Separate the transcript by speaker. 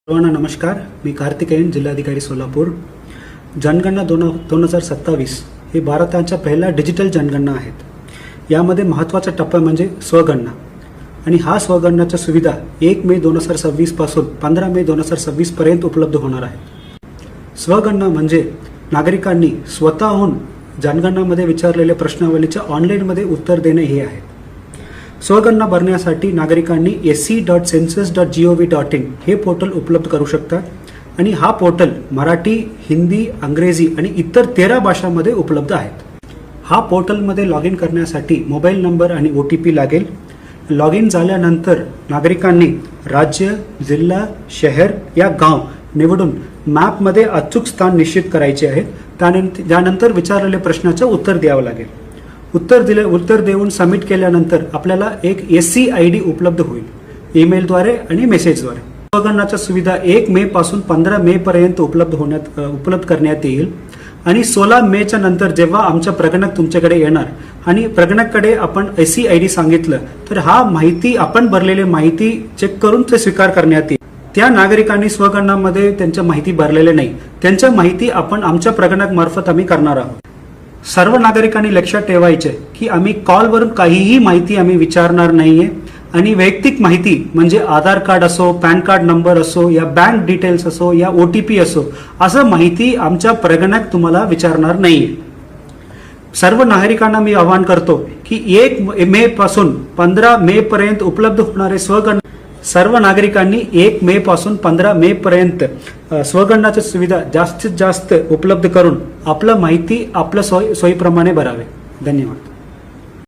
Speaker 1: सर्वांना नमस्कार. मी कार्तिकेयन, जिल्हाधिकारी सोलापूर. जनगणना 2027 हे भारताच्या पहिल्या डिजिटल जनगणना आहेत. यामध्ये महत्त्वाचा टप्पा म्हणजे स्वगणना आणि हा स्वगणनाच्या सुविधा 1 मे 2026 पासून 15 मे 2026 पर्यंत उपलब्ध होणार आहे. स्वगणना म्हणजे नागरिकांनी स्वतःहून जनगणनामध्ये विचारलेल्या प्रश्नावलीच्या ऑनलाईनमध्ये उत्तर देणे हे आहे. स्वगणना भरण्यासाठी नागरिकांनी sc.census.gov.in हे पोर्टल उपलब्ध करू शकतात आणि हा पोर्टल मराठी, हिंदी, अंग्रेजी आणि इतर 13 भाषांमध्ये उपलब्ध आहेत. हा पोर्टलमध्ये लॉग इन करण्यासाठी मोबाईल नंबर आणि OTP लागेल. लॉग इन झाल्यानंतर नागरिकांनी राज्य, जिल्हा, शहर या गाव निवडून मॅपमध्ये अचूक स्थान निश्चित करायचे आहे. त्यानंतर विचारलेल्या प्रश्नाचं उत्तर द्यावं लागेल. उत्तर देऊन सबमिट केल्यानंतर आपल्याला एक SC ID उपलब्ध होईल, ईमेलद्वारे आणि मेसेजद्वारे. स्वगणनाच्या सुविधा 1 मे पासून 15 मे पर्यंत उपलब्ध करण्यात येईल आणि 16 मेच्या नंतर जेव्हा आमच्या प्रगणक तुमच्याकडे येणार आणि प्रगणककडे आपण SC ID सांगितलं तर हा माहिती आपण भरलेली माहिती चेक करून ते स्वीकार करण्यात येईल. त्या नागरिकांनी स्वगणनामध्ये त्यांच्या माहिती भरलेले नाही, त्यांच्या माहिती आपण आमच्या प्रगणक मार्फत आम्ही करणार आहोत. सर्व नागरिकांनी लक्षात ठेवायचे की आम्ही कॉलवरून काहीही माहिती आम्ही विचारणार नाहीये आणि वैयक्तिक माहिती म्हणजे आधार कार्ड असो, पॅन कार्ड नंबर असो या बँक डिटेल्स असो या OTP असो असं माहिती आमच्या प्रगणक तुम्हाला विचारणार नाहीये. सर्व नागरिकांना मी आवाहन करतो की 1 मे पासून 15 मे पर्यंत उपलब्ध होणारे स्वगणना सर्व नागरिकांनी 1 मे पासून 15 मे पर्यंत स्वगणनाची सुविधा जास्तीत जास्त उपलब्ध करून आपलं माहिती आपल्या सोयीप्रमाणे भरावे. धन्यवाद.